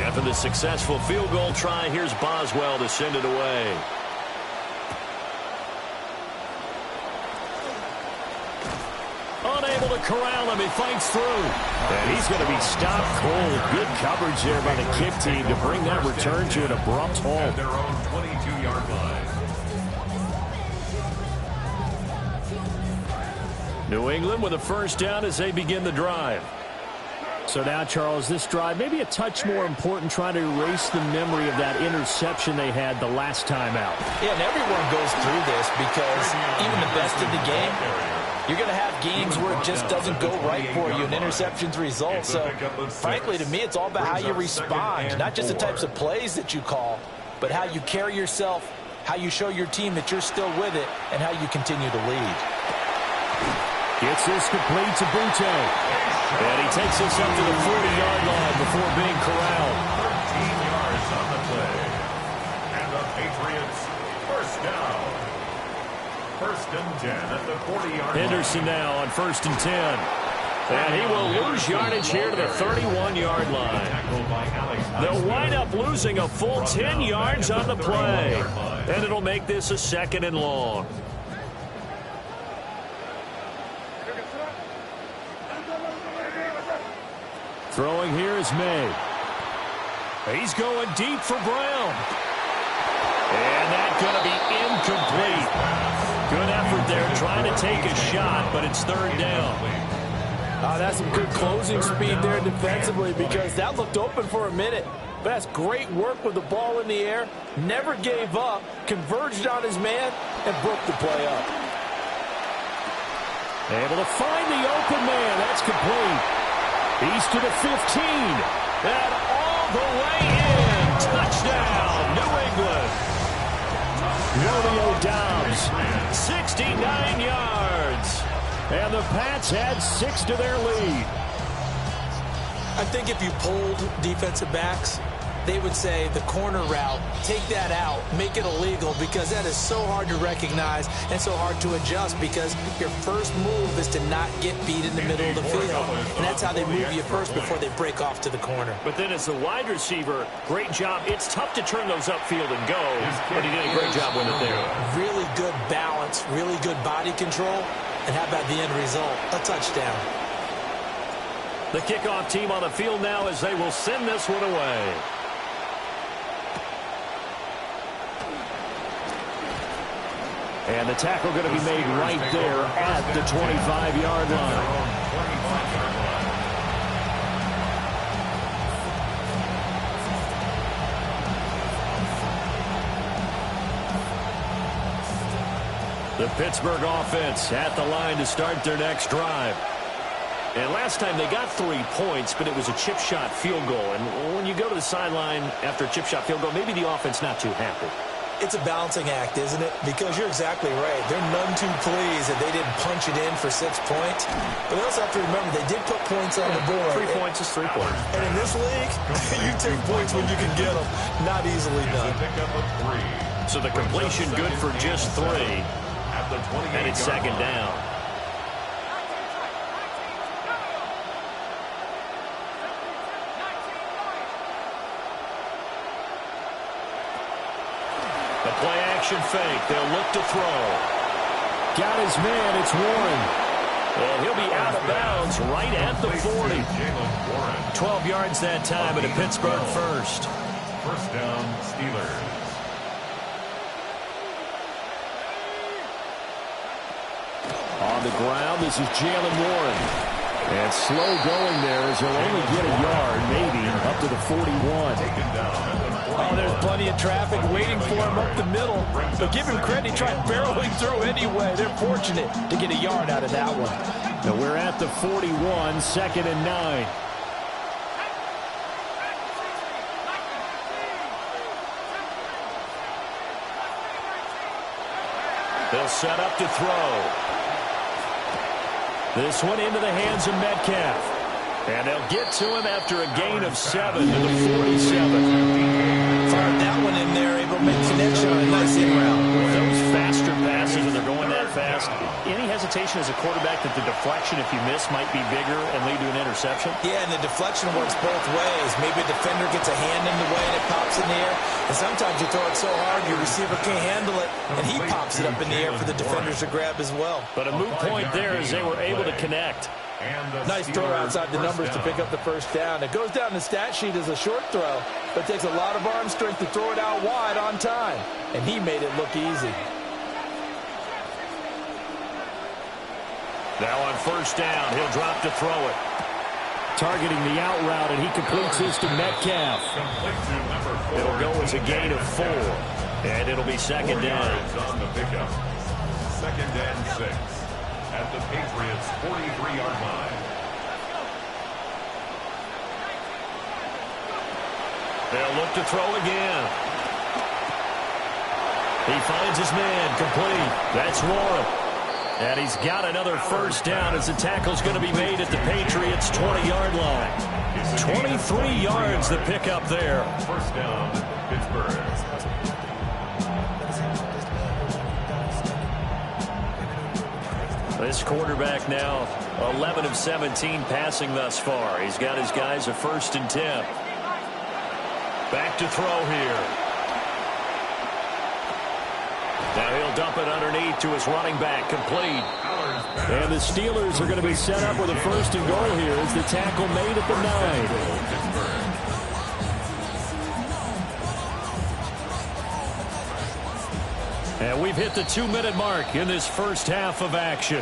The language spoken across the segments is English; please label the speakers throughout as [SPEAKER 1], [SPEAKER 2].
[SPEAKER 1] After the successful field goal try, here's Boswell to send it away. Unable to corral him. He fights through. And he's going to be stopped cold. Good coverage there by the kick team to bring that return to an abrupt halt.
[SPEAKER 2] At their own 22-yard line.
[SPEAKER 1] New England with a first down as they begin the drive.
[SPEAKER 3] So now, Charles, this drive maybe a touch more important, trying to erase the memory of that interception they had the last time out.
[SPEAKER 4] Yeah, and everyone goes through this because even the best in the game, you're going to have games where it just doesn't go right for you and interceptions result. So, frankly, to me, it's all about how you respond, not just the types of plays that you call, but how you carry yourself, how you show your team that you're still with it, and how you continue to lead.
[SPEAKER 1] Gets this complete to Butte. And he takes this up to the 40-yard line before being corralled.
[SPEAKER 2] 13 yards on the play. And the Patriots first down. First and 10 at the 40-yard line.
[SPEAKER 1] Henderson now on first and 10. And he will lose yardage here to the 31-yard line. They'll wind up losing a full 10 yards on the play. And it'll make this a second and long. Throwing here is May. He's going deep for Brown. And that's going to be incomplete. Good effort there trying to take a shot, but it's third down.
[SPEAKER 4] That's some good closing speed there defensively because that looked open for a minute. But that's great work with the ball in the air. Never gave up, converged on his man, and broke the play up.
[SPEAKER 1] Able to find the open man. That's complete. He's to the 15. And all the way in. Touchdown, New England. Romeo Dobbs, 69 yards. And the Pats add 6 to their lead.
[SPEAKER 5] I think if you polled defensive backs, they would say the corner route, take that out, make it illegal, because that is so hard to recognize and so hard to adjust because your first move is to not get beat in the middle of the field. And that's how they move you first before they break off to the corner.
[SPEAKER 1] But then as the wide receiver, great job. It's tough to turn those upfield and go, but he did a great job with it there.
[SPEAKER 5] Really good balance, really good body control. And how about the end result? A touchdown.
[SPEAKER 1] The kickoff team on the field now as they will send this one away. And the tackle going to be made right there at the 25-yard line. The Pittsburgh offense at the line to start their next drive. And last time they got 3 points, but it was a chip shot field goal. And when you go to the sideline after a chip shot field goal, maybe the offense not too happy.
[SPEAKER 5] It's a balancing act, isn't it? Because you're exactly right. They're none too pleased that they didn't punch it in for 6 points. But they also have to remember they did put points on the board.
[SPEAKER 1] 3 points is 3 points.
[SPEAKER 5] And in this league, you take points when you can get them. Not easily done.
[SPEAKER 1] So the completion good for just 3. And it's second down. The play-action fake. They'll look to throw. Got his man. It's Warren. And he'll be out of bounds right at the 40. 12 yards that time at a Pittsburgh first.
[SPEAKER 2] First down, Steelers.
[SPEAKER 1] On the ground, this is Jalen Warren. And slow going there as he'll only get a yard, maybe, up to the 41.
[SPEAKER 2] Taken down.
[SPEAKER 4] Oh, there's plenty of traffic waiting for him up the middle. But give him credit, he tried barreling through anyway. They're fortunate to get a yard out of that one.
[SPEAKER 1] Now we're at the 41, second and 9. They'll set up to throw. This one into the hands of Metcalf. And they'll get to him after a gain of 7 to the 47.
[SPEAKER 5] Fired that one in there, able to make connection on a nice in route.
[SPEAKER 1] Those
[SPEAKER 3] faster passes and they're going that fast. Any hesitation as a quarterback that the deflection, if you miss, might be bigger and lead to an interception?
[SPEAKER 4] Yeah, and the deflection works both ways. Maybe a defender gets a hand in the way and it pops in the air. And sometimes you throw it so hard your receiver can't handle it, and he pops it up in the air for the defenders to grab as well.
[SPEAKER 3] But a moot point there as they were able to connect.
[SPEAKER 4] Nice throw outside the numbers to pick up the first down. It goes down the stat sheet as a short throw, but it takes a lot of arm strength to throw it out wide on time. And he made it look easy.
[SPEAKER 3] Now on first down, he'll drop to throw it. Targeting the out route, and he completes this to Metcalf. It'll go as a gain of 4, and it'll be second down.
[SPEAKER 2] On the pickup. Second and 6 at the Patriots' 43-yard line.
[SPEAKER 3] They'll look to throw again. He finds his man, complete. That's Warren. And he's got another first down as the tackle's going to be made at the Patriots' 20-yard line. 23 yards the pickup there.
[SPEAKER 2] First down, Pittsburgh.
[SPEAKER 3] This quarterback now 11 of 17 passing thus far. He's got his guys a 1st and 10. Back to throw here. Now he'll dump it underneath to his running back, complete. And the Steelers are going to be set up with a 1st and goal here as the tackle made at the 9. And we've hit the 2-minute mark in this first half of action.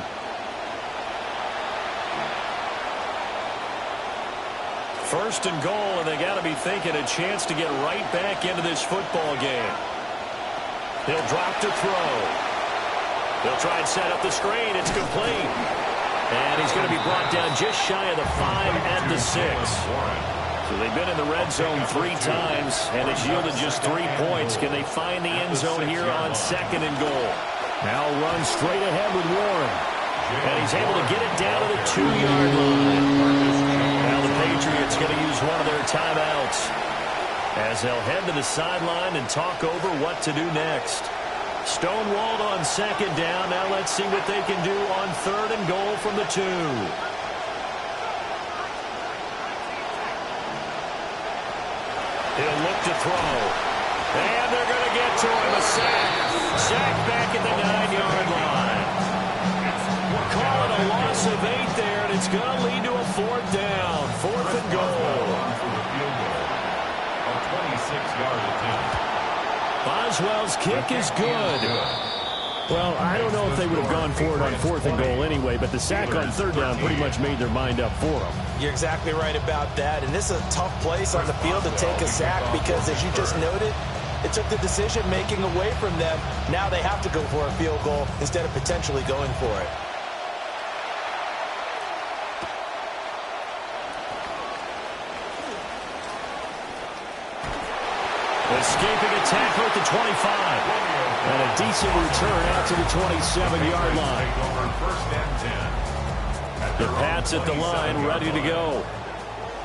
[SPEAKER 3] First and goal, and they got to be thinking a chance to get right back into this football game. He'll drop to throw. They'll try and set up the screen. It's complete. And he's going to be brought down just shy of the 5 at the 6. So they've been in the red zone 3 times, and it's yielded just 3 points. Can they find the end zone here on 2nd and goal? Now run straight ahead with Warren. And he's able to get it down to the 2-yard line. Now the Patriots going to use one of their timeouts as they'll head to the sideline and talk over what to do next. Stonewalled on 2nd down. Now let's see what they can do on 3rd and goal from the 2. He'll look to throw. And they're going to get to him. A sack. Sack back at the 9-yard line. We'll call it a loss of 8 there, and it's going to lead to a 4th down. 4th and goal.
[SPEAKER 2] A 26-yard attempt.
[SPEAKER 3] Boswell's kick is good. Well, I don't know if they would have gone for it on 4th and goal anyway, but the sack on 3rd down pretty much made their mind up for them.
[SPEAKER 4] You're exactly right about that. And this is a tough place on the field to take a sack because, as you just noted, it took the decision-making away from them. Now they have to go for a field goal instead of potentially going for it.
[SPEAKER 3] Escaping a tackle at the 25. And a decent return out to the 27-yard line. The Pats at the line, ready to go.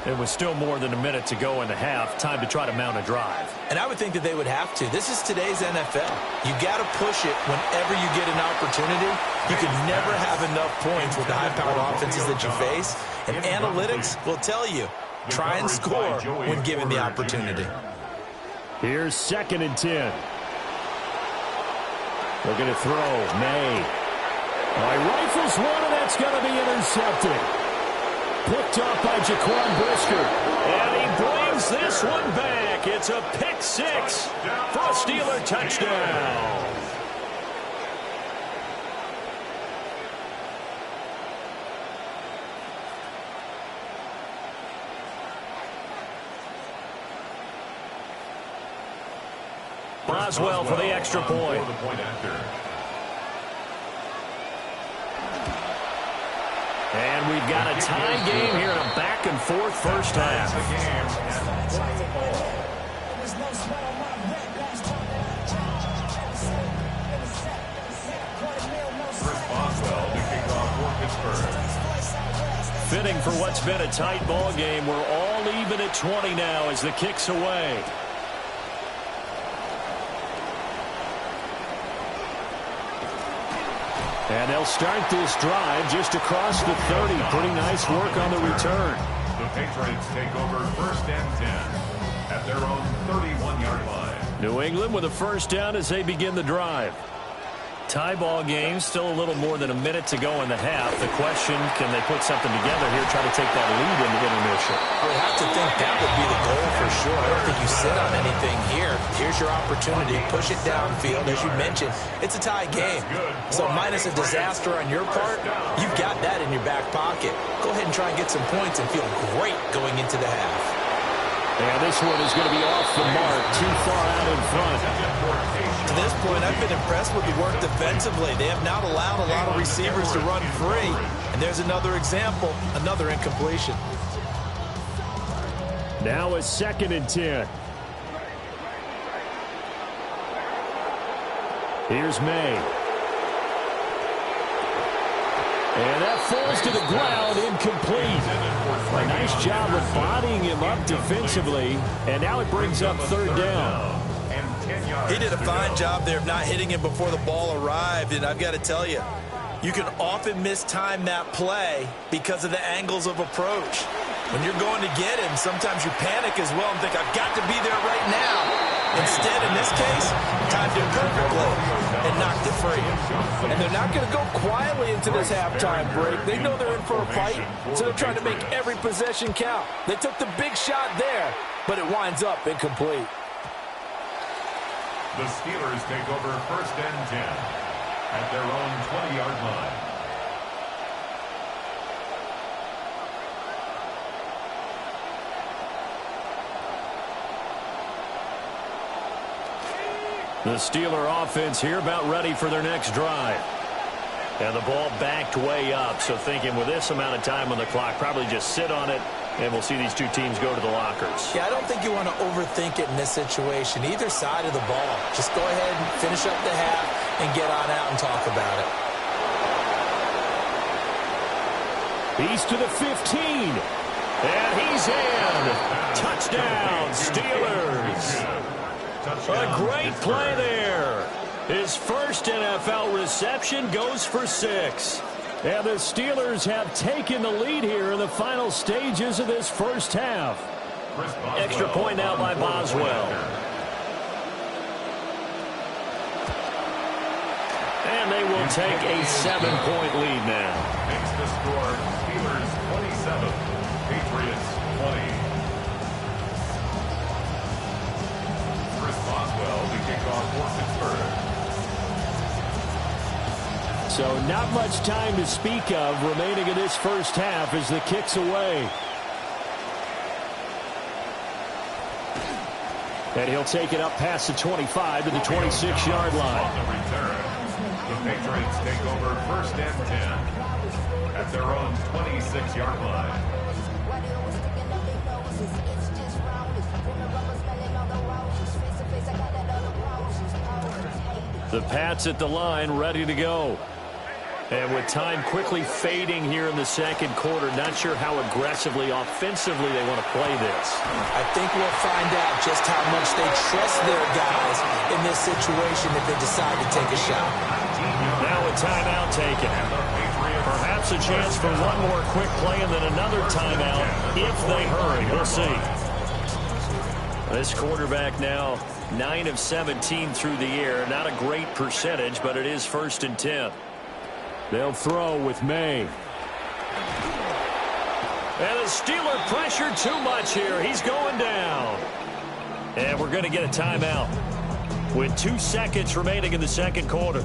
[SPEAKER 3] It was still more than a minute to go in the half. Time to try to mount a drive.
[SPEAKER 4] And I would think that they would have to. This is today's NFL. You got to push it whenever you get an opportunity. You can never have enough points with the high-powered offenses that you face. And analytics will tell you, try and score when given the opportunity.
[SPEAKER 3] Here's 2nd and 10. Looking to throw. May. He rifles one, and that's going to be intercepted. Picked off by Jaquan Brisker. And he brings this one back. It's a pick 6 for a Steeler touchdown. Boswell for the extra point. And we've got a tie game here in a back-and-forth first half. Fitting for what's been a tight ball game. We're all even at 20 now as the kick's away.
[SPEAKER 1] And they'll start this drive just across the 30. Pretty nice work on the return.
[SPEAKER 2] The Patriots take over 1st and 10 at their own 31-yard line.
[SPEAKER 1] New England with a first down as they begin the drive. Tie ball game, still a little more than a minute to go in the half. The question, can they put something together here, try to take that lead in the intermission?
[SPEAKER 4] We have to think that would be the goal for sure. I don't think you sit on anything here. Here's your opportunity. Push it downfield. As you mentioned, it's a tie game. So minus a disaster on your part, you've got that in your back pocket. Go ahead and try and get some points and feel great going into the half.
[SPEAKER 1] And this one is going to be off the mark, too far out in front.
[SPEAKER 4] To this point, I've been impressed with the work defensively. They have not allowed a lot of receivers to run free. And there's another example, another incompletion.
[SPEAKER 1] Now a 2nd and 10. Here's May. And that falls to the ground, incomplete. A nice job of bodying him up defensively. And now it brings up 3rd down.
[SPEAKER 4] He did a fine job there of not hitting him before the ball arrived. And I've got to tell you, you can often mistime that play because of the angles of approach. When you're going to get him, sometimes you panic as well and think, I've got to be there right now. Instead, in this case, timed it perfectly and knocked it free.
[SPEAKER 5] And they're not going to go quietly into this halftime break. They know they're in for a fight, so they're trying to make every possession count. They took the big shot there, but it winds up incomplete.
[SPEAKER 2] The Steelers take over 1st and 10 at their own 20-yard line.
[SPEAKER 1] The Steeler offense here about ready for their next drive. And the ball backed way up, so thinking with this amount of time on the clock, probably just sit on it, and we'll see these two teams go to the lockers.
[SPEAKER 4] Yeah, I don't think you want to overthink it in this situation. Either side of the ball. Just go ahead and finish up the half and get on out and talk about
[SPEAKER 1] it. He's to the 15. And he's in. Touchdown, Steelers. A great play there. His first NFL reception goes for 6. And the Steelers have taken the lead here in the final stages of this first half. Extra point now by Boswell. And they will take a 7-point lead now.
[SPEAKER 2] Makes the score Steelers 27, Patriots 20. Chris Boswell, the kickoff for Pittsburgh.
[SPEAKER 1] So not much time to speak of remaining in this first half as the kick's away. And he'll take it up past the 25 to the 26-yard line.
[SPEAKER 2] On the return, the Patriots take over 1st and 10 at their own 26-yard line.
[SPEAKER 1] The Pats at the line, ready to go. And with time quickly fading here in the second quarter, not sure how aggressively, offensively they want to play this.
[SPEAKER 4] I think we'll find out just how much they trust their guys in this situation if they decide to take a shot.
[SPEAKER 1] Now a timeout taken. Perhaps a chance for one more quick play and then another timeout if they hurry. We'll see. This quarterback now 9 of 17 through the air. Not a great percentage, but it is 1st and 10. They'll throw with May. And the Steeler pressure too much here. He's going down. And we're going to get a timeout with 2 seconds remaining in the second quarter.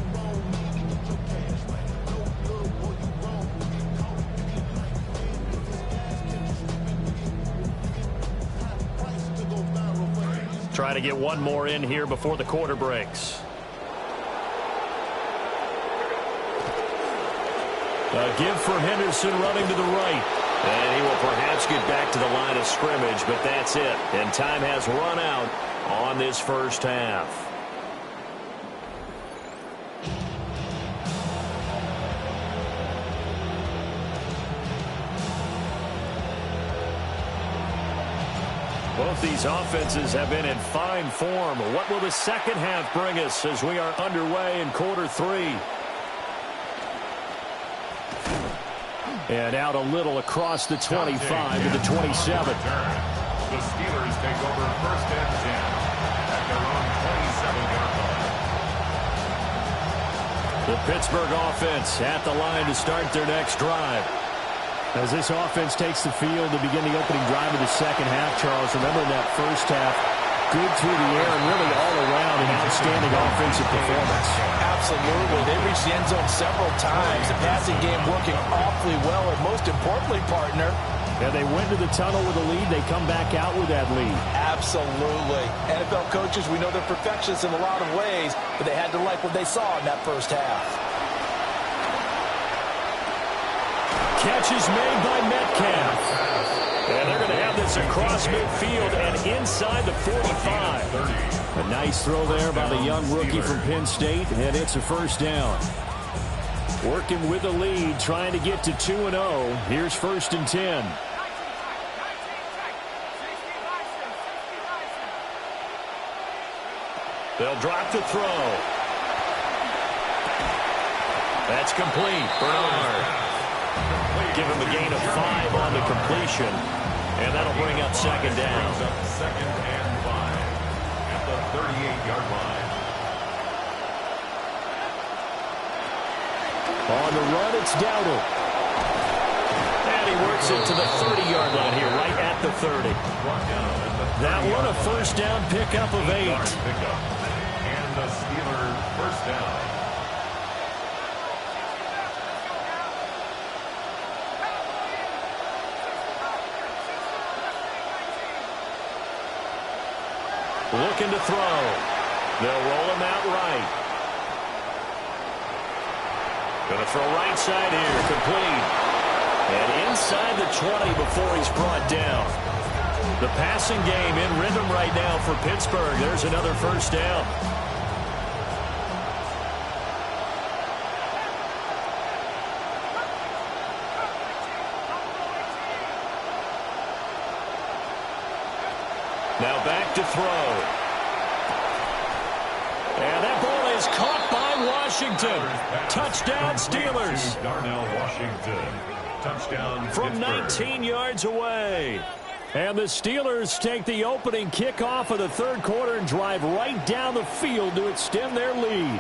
[SPEAKER 1] Try to get one more in here before the quarter breaks. A give for Henderson running to the right. And he will perhaps get back to the line of scrimmage, but that's it. And time has run out on this first half. Both these offenses have been in fine form. What will the second half bring us as we are underway in quarter 3? And out a little across the 25 to the 27.
[SPEAKER 2] The Steelers take over 1st and 10 at their own 27-yard line.
[SPEAKER 1] The Pittsburgh offense at the line to start their next drive. As this offense takes the field to begin the opening drive of the second half, Charles, remember in that first half, good through the air and really all around an outstanding offensive performance.
[SPEAKER 4] Absolutely. They reached the end zone several times. The passing game working awfully well, and most importantly, partner,
[SPEAKER 1] and they went to the tunnel with a lead. They come back out with that lead.
[SPEAKER 4] Absolutely. NFL coaches, we know they're perfectionists in a lot of ways, but they had to like what they saw in that first half.
[SPEAKER 1] Catch is made by Metcalf. And they're going to have this across midfield and inside the 45. A nice throw there by the young rookie from Penn State, and it's a first down. Working with the lead, trying to get to 2-0. Here's 1st and 10. They'll drop the throw. That's complete. Bernard. Give him a gain of 5 on the completion. And that'll bring up 2nd down.
[SPEAKER 2] 2nd and 5 at the 38-yard line.
[SPEAKER 1] On the run, it's Dowdle. And he works it to the 30-yard line here, right at the 30. That one a first down pickup of 8.
[SPEAKER 2] And the Steelers first down.
[SPEAKER 1] Looking to throw. They'll roll him out right. Going to throw right side here. Complete. And inside the 20 before he's brought down. The passing game in rhythm right now for Pittsburgh. There's another first down. Now back to throw. And that ball is caught by Washington. Touchdown, Steelers.
[SPEAKER 2] Darnell Washington. Touchdown,
[SPEAKER 1] from 19 yards away. And the Steelers take the opening kickoff of the third quarter and drive right down the field to extend their lead.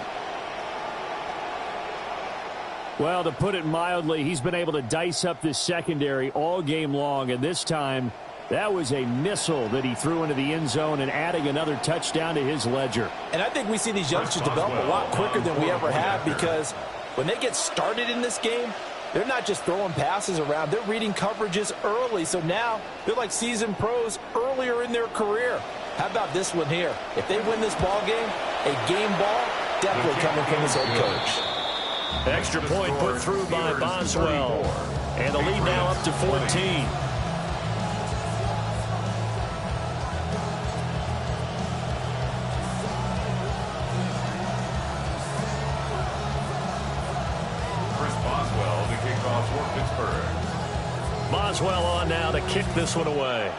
[SPEAKER 1] Well, to put it mildly, he's been able to dice up this secondary all game long, and this time that was a missile that he threw into the end zone and adding another touchdown to his ledger.
[SPEAKER 4] And I think we see these youngsters develop a lot quicker than we ever have, because when they get started in this game, they're not just throwing passes around. They're reading coverages early. So now they're like seasoned pros earlier in their career. How about this one here? If they win this ball game, a game ball definitely coming from his head coach.
[SPEAKER 1] Extra point put through by Boswell. And the lead now up to 14. Boswell on now to kick this one away.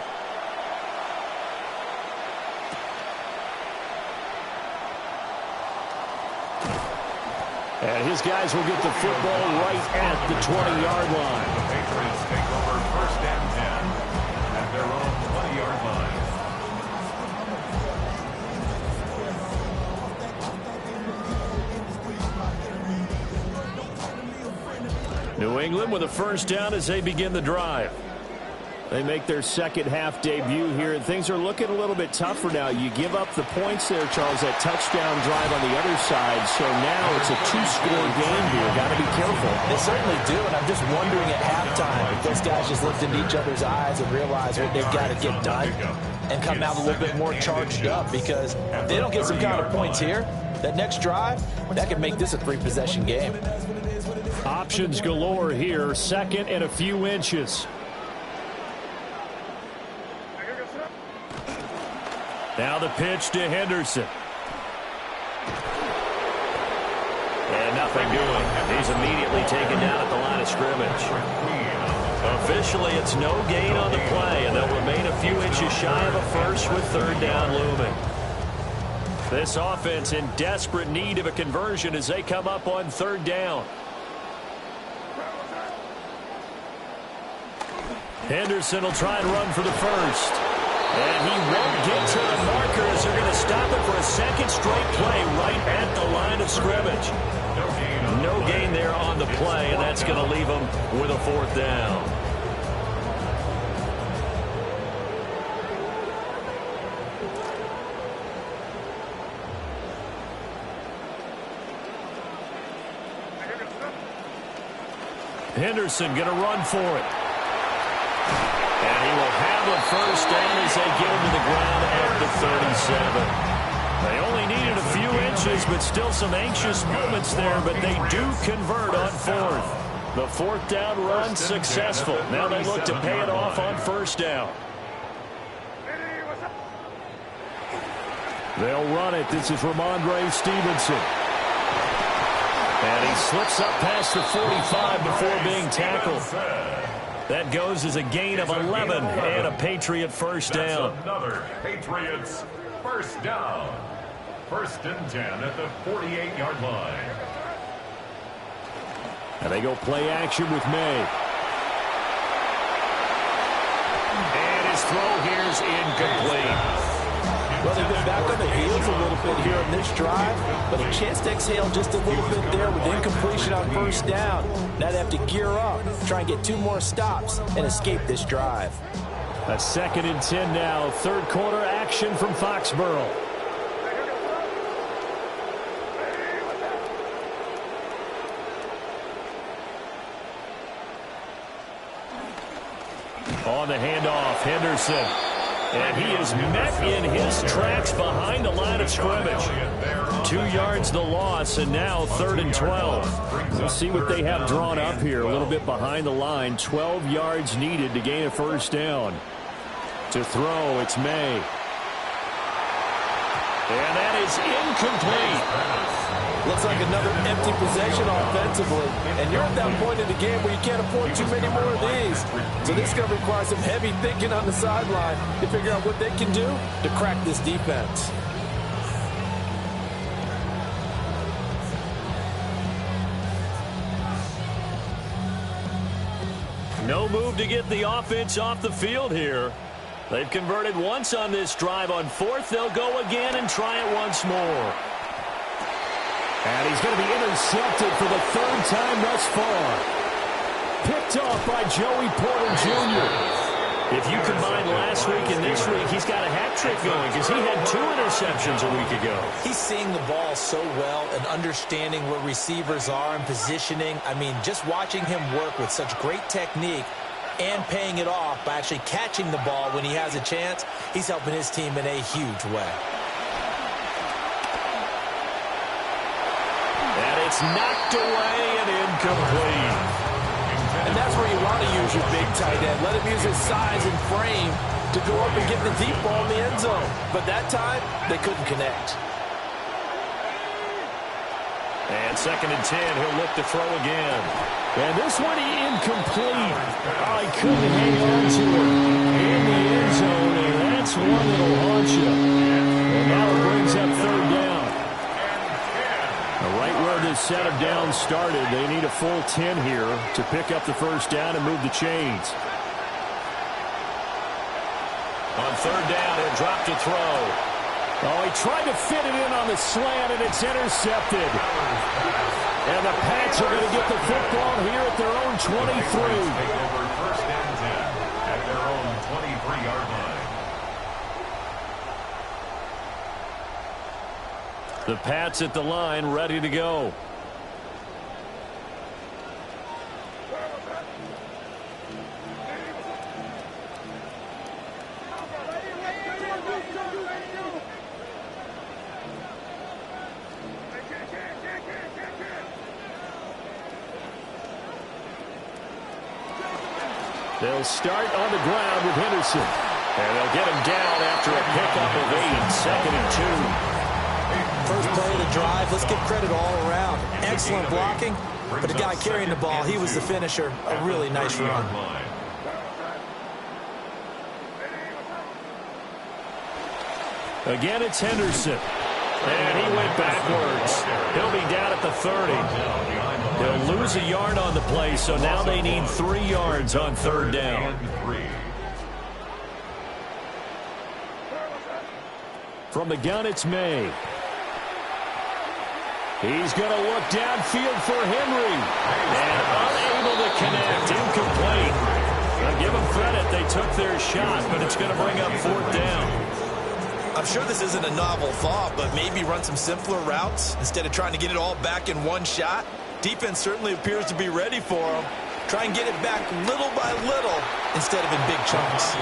[SPEAKER 1] And his guys will get the football right at the 20-yard line.
[SPEAKER 2] The Patriots take over 1st and 10 at their own 20-yard line.
[SPEAKER 1] New England with a first down as they begin the drive. They make their second half debut here, and things are looking a little bit tougher now. You give up the points there, Charles, that touchdown drive on the other side. So now it's a 2-score game here. Got to be careful.
[SPEAKER 4] They certainly do, and I'm just wondering at halftime if those guys just looked into each other's eyes and realized what they've got to get done and come out a little bit more charged up, because if they don't get some kind of points here, that next drive, that could make this a 3-possession game.
[SPEAKER 1] Options galore here. Second and a few inches. Now the pitch to Henderson. And nothing doing. He's immediately taken down at the line of scrimmage. Officially, it's no gain on the play, and they'll remain a few inches shy of a first with third down looming. This offense in desperate need of a conversion as they come up on third down. Henderson will try and run for the first. And he won't get to the markers. They're going to stop it for a second straight play right at the line of scrimmage. No gain there on the play, and that's going to leave them with a fourth down. Henderson going to run for it. And he will have a first down as they get him to the ground at the 37. They only needed a few inches, but still some anxious moments there, but they do convert on fourth. The fourth down run successful. Now they look to pay it off on first down. They'll run it. This is Ramondre Stevenson. And he slips up past the 45 before being tackled. That goes as a gain of 11 and a Patriot first down.
[SPEAKER 2] That's another Patriots first down. First and 10 at the 48-yard line.
[SPEAKER 1] And they go play action with May. And his throw here is incomplete.
[SPEAKER 4] Well, they've been back on the heels a little bit here in this drive, but a chance to exhale just a little bit there with incompletion on first down. Now they have to gear up, try and get 2 more stops, and escape this drive.
[SPEAKER 1] A second and 10 now. Third quarter action from Foxborough. On the handoff, Henderson. And he is met in his tracks behind the line of scrimmage. 2 yards the loss, and now 3rd and 12. We'll see what they have drawn up here. A little bit behind the line. 12 yards needed to gain a first down. To throw, it's May. And that is incomplete.
[SPEAKER 4] Looks like another empty possession offensively. And you're at that point in the game where you can't afford too many more of these. So this is going to require some heavy thinking on the sideline to figure out what they can do to crack this defense.
[SPEAKER 1] No move to get the offense off the field here. They've converted once on this drive. On fourth, they'll go again and try it once more. And he's going to be intercepted for the 3rd time thus far. Picked off by Joey Porter Jr. If you combine last week and this week, he's got a hat trick going because he had 2 interceptions a week ago.
[SPEAKER 5] He's seeing the ball so well and understanding where receivers are and positioning. I mean, just watching him work with such great technique and paying it off by actually catching the ball when he has a chance, he's helping his team in a huge way.
[SPEAKER 1] And it's knocked away and incomplete.
[SPEAKER 4] And that's where you want to use your big tight end. Let him use his size and frame to go up and get the deep ball in the end zone. But that time, they couldn't connect.
[SPEAKER 1] And 2nd and 10, he'll look to throw again. And this one incomplete. Oh, he couldn't hang on to it in the end zone, and that's one that'll haunt you. And now it brings up 3rd down. Right where this set of downs started, they need a full 10 here to pick up the first down and move the chains. On 3rd down, he'll drop to throw. Oh, he tried to fit it in on the slant, and it's intercepted. And the Pats are going to get the football here at their own 23.
[SPEAKER 2] Take over 1st and 10 at their own 23-yard line.
[SPEAKER 1] The Pats at the line, ready to go. They'll start on the ground with Henderson. And they'll get him down after a pickup of 8, 2nd and 2.
[SPEAKER 5] First play of the drive, let's give credit all around. Excellent blocking, but the guy carrying the ball, he was the finisher. A really nice run.
[SPEAKER 1] Again, it's Henderson. And he went backwards. He'll be down at the 30. They'll lose a yard on the play, so now they need 3 yards on 3rd down. From the gun, it's May. He's going to look downfield for Henry. And unable to connect. Incomplete. I'll give them credit. They took their shot, but it's going to bring up 4th down.
[SPEAKER 4] I'm sure this isn't a novel thought, but maybe run some simpler routes instead of trying to get it all back in one shot. Defense certainly appears to be ready for them. Try and get it back little by little instead of in big chunks.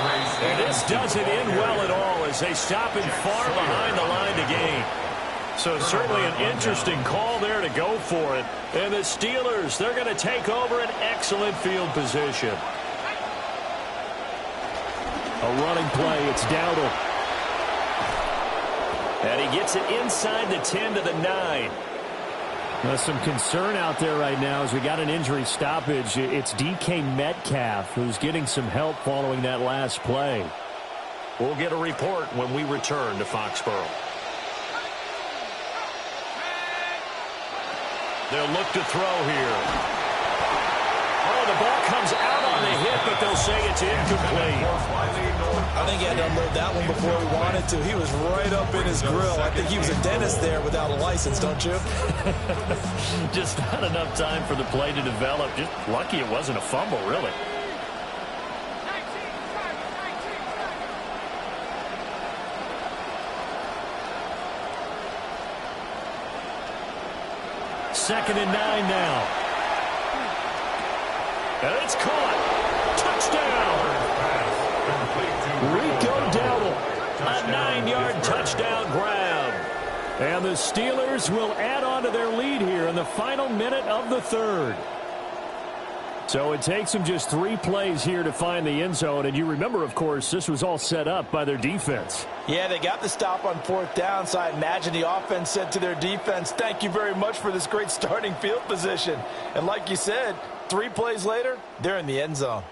[SPEAKER 1] And this doesn't end well at all as they stop him far behind the line to gain. So certainly an interesting call there to go for it. And the Steelers, they're going to take over an excellent field position. A running play, it's Dowdle. And he gets it inside the 10 to the 9. There's some concern out there right now as we got an injury stoppage. It's DK Metcalf who's getting some help following that last play. We'll get a report when we return to Foxborough. They'll look to throw here. Oh, the ball comes out on the hit, but they'll say it's incomplete.
[SPEAKER 4] I think he had to unload that one before he wanted to. He was right up in his grill. I think he was a dentist there without a license, don't you?
[SPEAKER 1] Just not enough time for the play to develop. Just lucky it wasn't a fumble, really. Second and 9 now. And it's caught. Touchdown. Rico Dowdle. A 9-yard touchdown grab. And the Steelers will add on to their lead here in the final minute of the 3rd. So it takes them just 3 plays here to find the end zone. And you remember, of course, this was all set up by their defense.
[SPEAKER 4] Yeah, they got the stop on 4th down, so I imagine the offense said to their defense, thank you very much for this great starting field position. And like you said, 3 plays later, they're in the end zone.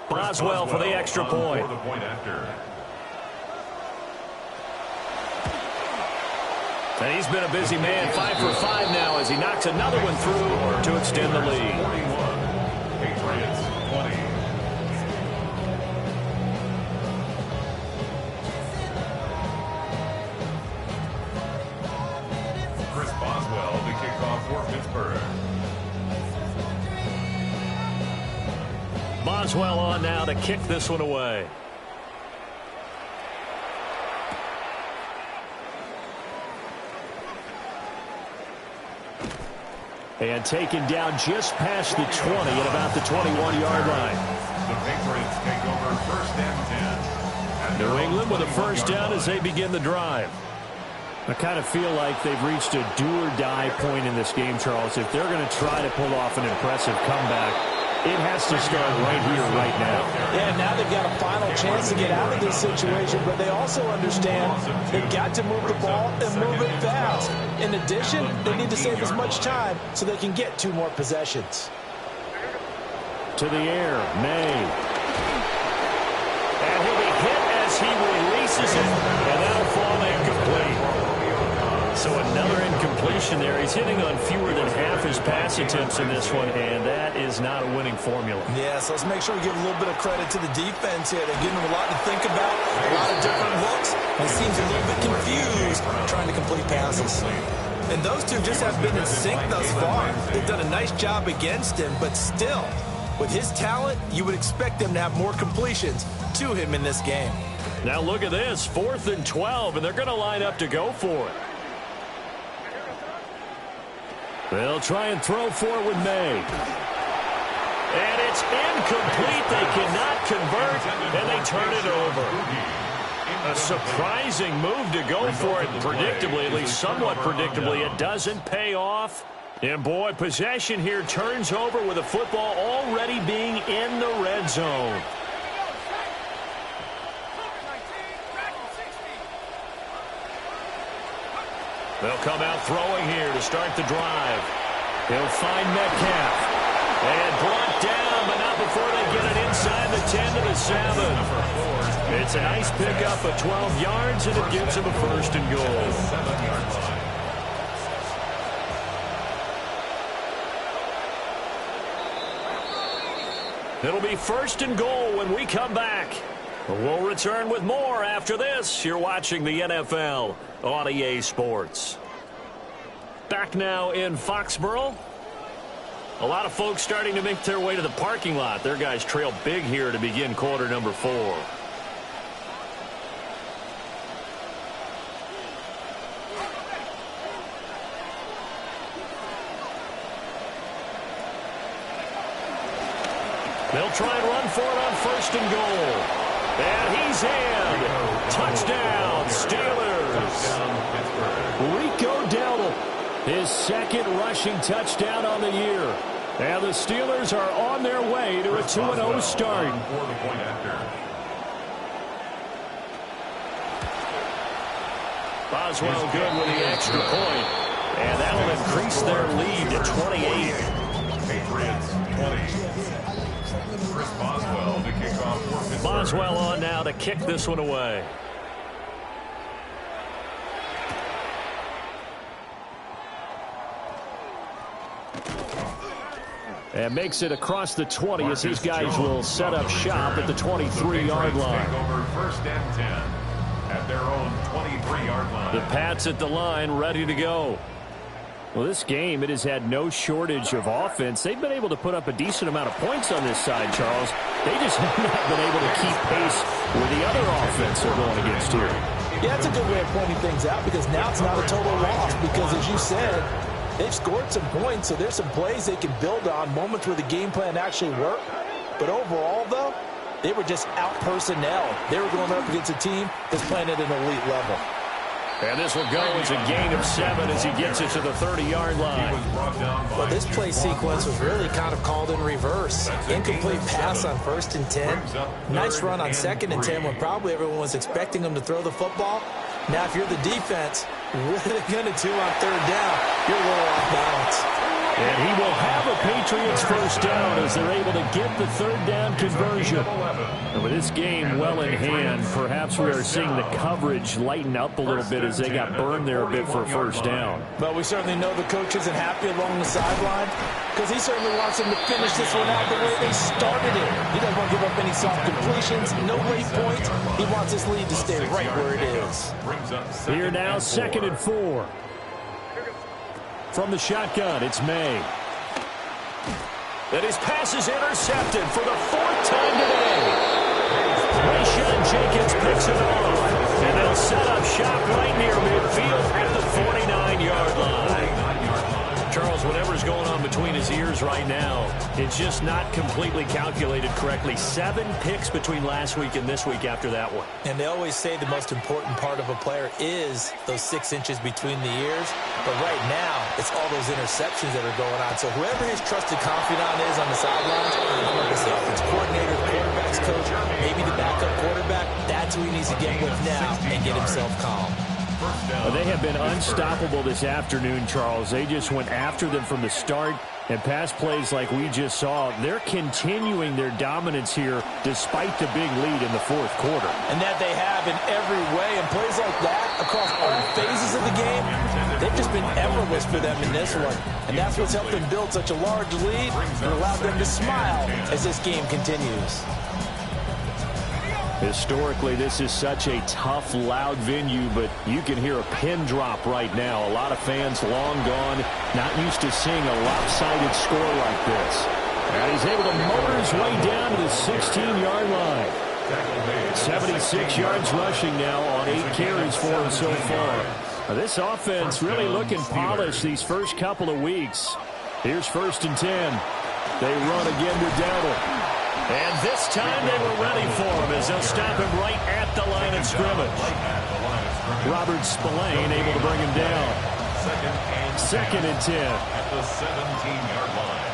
[SPEAKER 1] Boswell for the extra point. And he's been a busy man, 5 for 5 now as he knocks another one through to extend the lead.
[SPEAKER 2] 41, Patriots 20. Chris Boswell to kick off for Pittsburgh.
[SPEAKER 1] Boswell on now to kick this one away. And taken down just past the 20 at about the 21-yard line.
[SPEAKER 2] The Patriots take over 1st and 10.
[SPEAKER 1] New England with a 1st down as they begin the drive. I kind of feel like they've reached a do-or-die point in this game, Charles. If they're going to try to pull off an impressive comeback, it has to start right here, right now.
[SPEAKER 4] Yeah, now they've got a final chance to get out of this situation, but they also understand they've got to move the ball and move it fast. In addition, they need to save as much time so they can get 2 more possessions.
[SPEAKER 1] To the air, May. And he'll be hit as he releases it, and that'll fall incomplete. So another incompletion there. He's hitting on fewer than half his pass attempts in this one, and that is not a winning formula.
[SPEAKER 4] Yeah, so let's make sure we give a little bit of credit to the defense here. They're giving them a lot to think about, a lot of different looks, and seems a little bit confused trying to complete passes. And those two just have been in sync thus far. They've done a nice job against him, but still, with his talent, you would expect them to have more completions to him in this game.
[SPEAKER 1] Now look at this, 4th and 12, and they're going to line up to go for it. They'll try and throw for it with May. And it's incomplete. They cannot convert, and they turn it over. A surprising move to go for it, predictably, at least somewhat predictably. It doesn't pay off. And, boy, possession here turns over with the football already being in the red zone. They'll come out throwing here to start the drive. He'll find Metcalf. And brought down, but not before they get it inside the 10 to the 7. It's a nice pickup of 12 yards, and it gives him a first and goal. It'll be first and goal when we come back. We'll return with more after this. You're watching the NFL on EA Sports. Back now in Foxborough. A lot of folks starting to make their way to the parking lot. Their guys trail big here to begin quarter number 4. They'll try and run for it on first and goal. And he's in. Touchdown, Steelers. Rico Dowdle, his second rushing touchdown on the year. And the Steelers are on their way to a 2-0 start. Boswell good with the extra point. And that'll increase their lead to 28.
[SPEAKER 2] Patriots 20. Chris Boswell to kick off for Pittsburgh.
[SPEAKER 1] Boswell on now to kick this one away. And makes it across the 20 as these guys will set up shop at the 23-yard line.
[SPEAKER 2] Over first and 10 at their own 23-yard line.
[SPEAKER 1] The Pats at the line, ready to go. Well, this game, it has had no shortage of offense. They've been able to put up a decent amount of points on this side, Charles. They just have not been able to keep pace with the other offense they're going against here.
[SPEAKER 4] Yeah, that's a good way of pointing things out because now it's not a total loss because, as you said, they've scored some points, so there's some plays they can build on, moments where the game plan actually worked. But overall, though, they were just out personnel. They were going up against a team that's playing at an elite level.
[SPEAKER 1] And this will go as a gain of 7 as he gets it to the 30-yard line.
[SPEAKER 5] Well, this play sequence was really kind of called in reverse. Incomplete pass on first and 10. Nice run on second and 10 when probably everyone was expecting him to throw the football. Now, if you're the defense, what are they going to do on third down? You're a little off balance.
[SPEAKER 1] And he will have a Patriots first down as they're able to get the third down conversion. And with this game well in hand, perhaps we are seeing the coverage lighten up a little bit as they got burned there a bit for a first down.
[SPEAKER 4] But we certainly know the coach isn't happy along the sideline because he certainly wants them to finish this one out the way they started it. He doesn't want to give up any soft completions, no late points. He wants this lead to stay right where it is.
[SPEAKER 1] Here now, 2nd and 4. From the shotgun, it's May. And his pass is intercepted for the 4th time today. Rayshawn Jenkins picks it off. And they'll set up shop right near midfield at the 49-yard line. Charles, whatever's going on between his ears right now, it's just not completely calculated correctly. 7 picks between last week and this week after that one.
[SPEAKER 5] And they always say the most important part of a player is those 6 inches between the ears. But right now, it's all those interceptions that are going on. So whoever his trusted confidant is on the sidelines, whether it's the offensive coordinator, the quarterback's coach, maybe the backup quarterback, that's who he needs to get with now and get himself calm.
[SPEAKER 1] They have been unstoppable this afternoon, Charles. They just went after them from the start. And pass plays like we just saw, they're continuing their dominance here despite the big lead in the 4th quarter.
[SPEAKER 4] And that they have in every way. And plays like that across all phases of the game, they've just been effortless for them in this one. And that's what's helped them build such a large lead and allowed them to smile as this game continues.
[SPEAKER 1] Historically, this is such a tough, loud venue, but you can hear a pin drop right now. A lot of fans long gone, not used to seeing a lopsided score like this. And he's able to motor his way down to the 16-yard line. 76 yards rushing now on 8 carries for him so far. Now, this offense really looking polished these first couple of weeks. Here's 1st and 10. They run again to Dowdle. And this time they were ready for him as they'll stop him right at the line of scrimmage. Robert Spillane able to bring him down. 2nd and 10.
[SPEAKER 2] At the 17-yard line.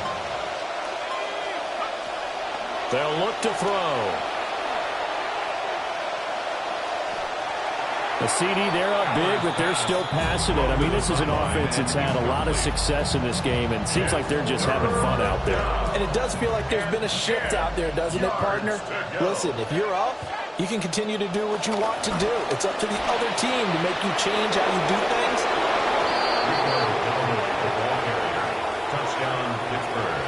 [SPEAKER 1] They'll look to throw. The CD, they're up big, but they're still passing it. I mean, this is an offense that's had a lot of success in this game, and it seems like they're just having fun out there.
[SPEAKER 4] And it does feel like there's been a shift out there, doesn't it, partner? Listen, if you're up, you can continue to do what you want to do. It's up to the other team to make you change how you do things.
[SPEAKER 2] Touchdown, Pittsburgh.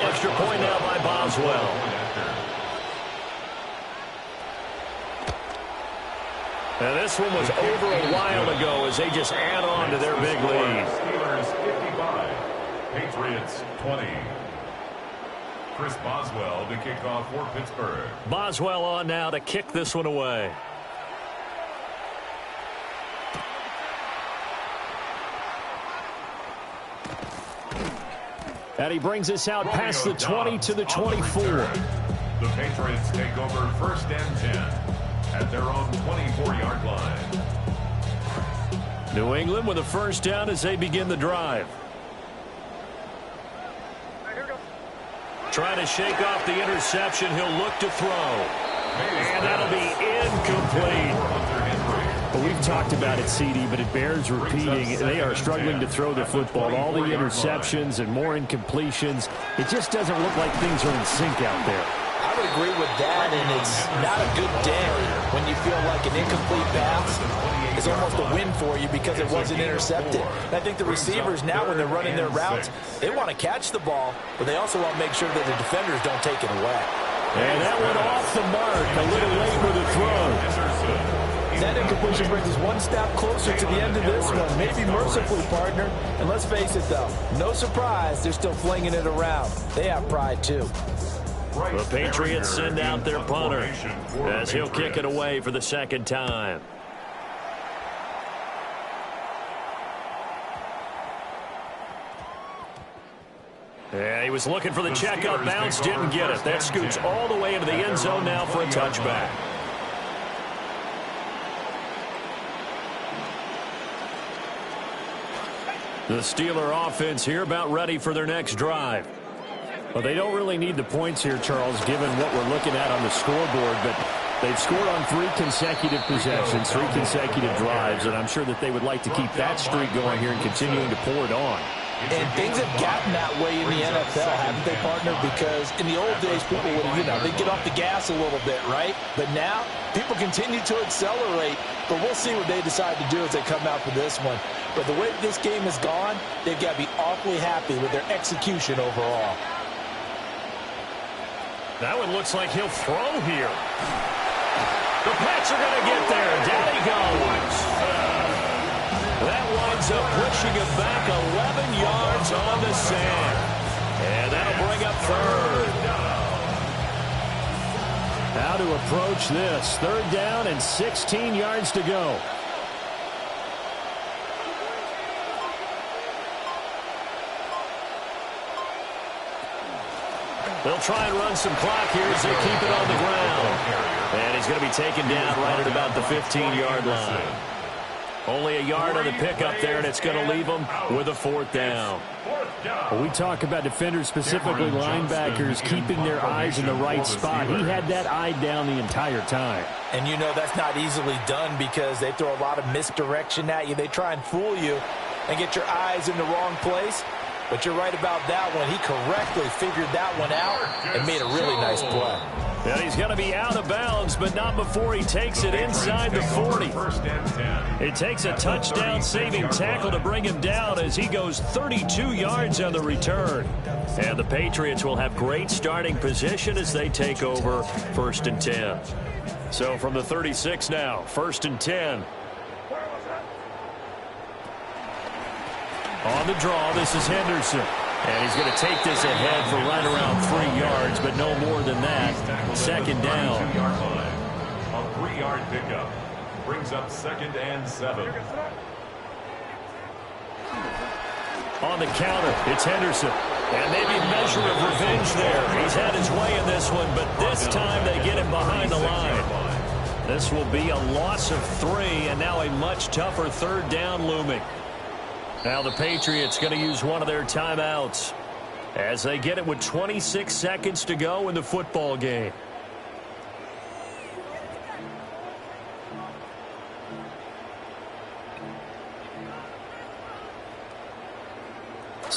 [SPEAKER 1] Extra point now by Boswell. And this one was over a while ago as they just add on to their big lead.
[SPEAKER 2] Steelers 55, Patriots 20. Chris Boswell to kick off for Pittsburgh.
[SPEAKER 1] Boswell on now to kick this one away. And he brings us out past the 20 to the 24.
[SPEAKER 2] The Patriots take over first and 10 at their own 24-yard line.
[SPEAKER 1] New England with a first down as they begin the drive. Trying to shake off the interception. He'll look to throw. And that'll be incomplete. Well, we've talked about it, CD, but it bears repeating. They are struggling to throw the football. All the interceptions and more incompletions. It just doesn't look like things are in sync out there.
[SPEAKER 4] I would agree with that, and it's not a good day when you feel like an incomplete pass is almost a win for you because it wasn't intercepted. And I think the receivers now, when they're running their routes, they want to catch the ball, but they also want to make sure that the defenders don't take it away.
[SPEAKER 1] And that went off the mark. A little late with the throw.
[SPEAKER 4] That incompletion brings us one step closer to the end of this one. Maybe mercifully, partner. And let's face it, though, no surprise, they're still flinging it around. They have pride, too.
[SPEAKER 1] The Patriots send out their punter as he'll kick it away for the second time. Yeah, he was looking for the checkup bounce, didn't get it. That scoots all the way into the end zone now for a touchback. The Steeler offense here about ready for their next drive. Well, they don't really need the points here, Charles, given what we're looking at on the scoreboard, but they've scored on 3 consecutive possessions, 3 consecutive drives, and I'm sure that they would like to keep that streak going here and continuing to pour it on.
[SPEAKER 4] And things have gotten that way in the NFL, haven't they, partner? Because in the old days, people would, they'd get off the gas a little bit, right? But now, people continue to accelerate, but we'll see what they decide to do as they come out for this one. But the way this game has gone, they've got to be awfully happy with their execution overall.
[SPEAKER 1] That one looks like he'll throw here. The Pats are going to get there. Down he goes. That winds up pushing it back 11 yards on the sand. And that'll bring up third. How to approach this. Third down and 16 yards to go. They'll try and run some clock here as they keep it on the ground. And he's going to be taken down right at about the 15-yard line. Only a yard on the pickup there, and it's going to leave them with a fourth down. Well, we talk about defenders, specifically linebackers, keeping their eyes in the right spot. He had that eye down the entire time.
[SPEAKER 4] And that's not easily done because they throw a lot of misdirection at you. They try and fool you and get your eyes in the wrong place. But you're right about that one. He correctly figured that one out and made a really nice play.
[SPEAKER 1] And he's going to be out of bounds, but not before he takes it inside the 40. It takes a touchdown-saving tackle to bring him down as he goes 32 yards on the return. And the Patriots will have great starting position as they take over first and 10. So from the 36 now, first and 10. On the draw, this is Henderson. And he's going to take this ahead for right around 3 yards, but no more than that. Second down.
[SPEAKER 2] A 3-yard pickup brings up second and 7.
[SPEAKER 1] On the counter, it's Henderson. And maybe a measure of revenge there. He's had his way in this one, but this time they get him behind the line. This will be a loss of 3, and now a much tougher third down looming. Now the Patriots going to use one of their timeouts as they get it with 26 seconds to go in the football game.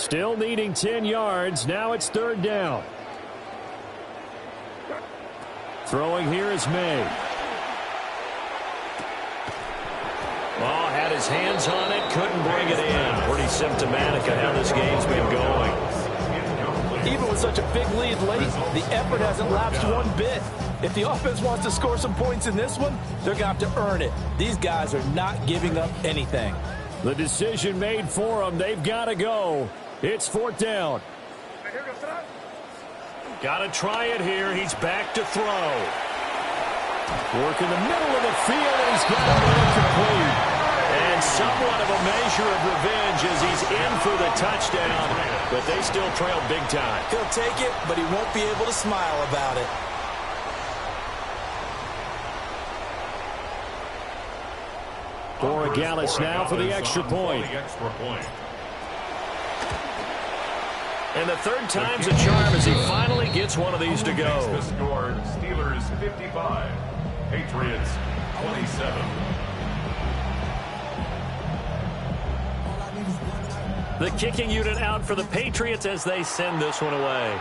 [SPEAKER 1] Still needing 10 yards. Now it's 3rd down. Throwing here is May. Oh, had his hands on it. Couldn't bring it in. Pretty symptomatic of how this game's been going.
[SPEAKER 4] Even with such a big lead late, the effort hasn't lapsed one bit. If the offense wants to score some points in this one, they're going to have to earn it. These guys are not giving up anything.
[SPEAKER 1] The decision made for them. They've got to go. It's 4th down. Got to try it here. He's back to throw. Work in the middle of the field, and he's got it incomplete. And somewhat of a measure of revenge as he's in for the touchdown, but they still trail big time.
[SPEAKER 5] He'll take it, but he won't be able to smile about it.
[SPEAKER 1] Borregales now for the extra point. And the 3rd time's a charm as he finally gets one of these to go.
[SPEAKER 2] The score, Steelers 55, Patriots 27.
[SPEAKER 1] The kicking unit out for the Patriots as they send this one away.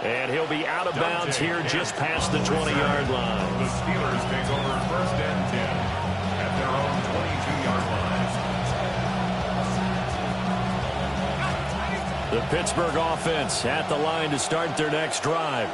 [SPEAKER 1] And he'll be out of bounds here just past the 20-yard line.
[SPEAKER 2] The Steelers take over 1st and 10 at their own 22-yard line.
[SPEAKER 1] The Pittsburgh offense at the line to start their next drive.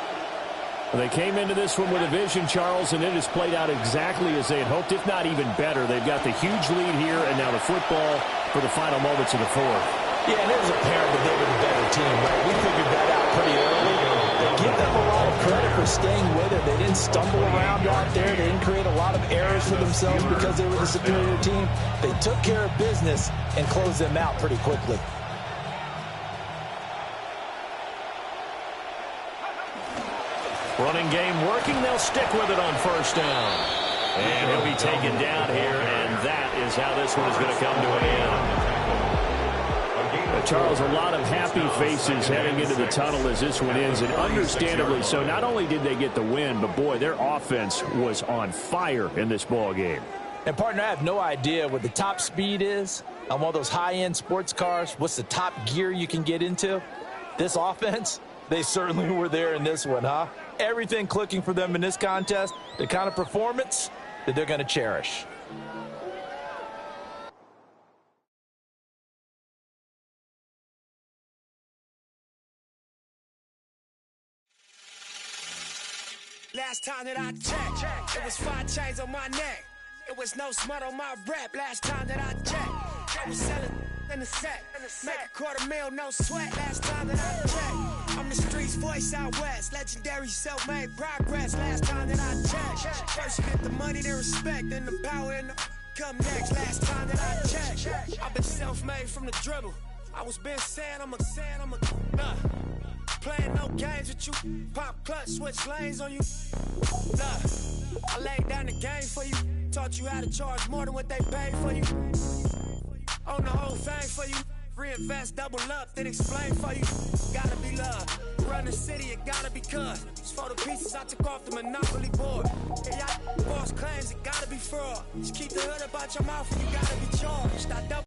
[SPEAKER 1] They came into this one with a vision, Charles, and it has played out exactly as they had hoped, if not even better. They've got the huge lead here, and now the football for the final moments of the 4th.
[SPEAKER 4] Yeah, and it was apparent that they were the better team, right? We figured that out pretty early. They give them a lot of credit for staying with it. They didn't stumble around out there. They didn't create a lot of errors for themselves because they were the superior team. They took care of business and closed them out pretty quickly.
[SPEAKER 1] Running game working. They'll stick with it on 1st down. And he'll be taken down here, and that is how this one is going to come to an end. Charles, a lot of happy faces heading into the tunnel as this one ends, and understandably so. Not only did they get the win, but, boy, their offense was on fire in this ball game.
[SPEAKER 4] And, partner, I have no idea what the top speed is on one of those high-end sports cars. What's the top gear you can get into? This offense, they certainly were there in this one, huh? Everything clicking for them in this contest, the kind of performance that they're going to cherish.
[SPEAKER 6] Last time that I checked, it was 5 chains on my neck. It was no smut on my rap. Last time that I checked, I was selling in the set. Make $250,000, no sweat. Last time that I checked, I'm the streets voice out west. Legendary self-made progress. Last time that I checked, first you get the money, then respect, then the power and the come next. Last time that I checked, I've been self-made from the dribble. I was been saying I'm a playing no games with you. Pop clutch, switch lanes on you. I laid down the game for you. Taught you how to charge more than what they paid for you. Own the whole thing for you. Reinvest, double up, then explain for you. Gotta be love. Run the city, it gotta be cuz. It's for the pieces I took off the Monopoly board. Yeah, y'all false claims, it gotta be fraud. Just keep the hood about your mouth and you gotta be charged. I double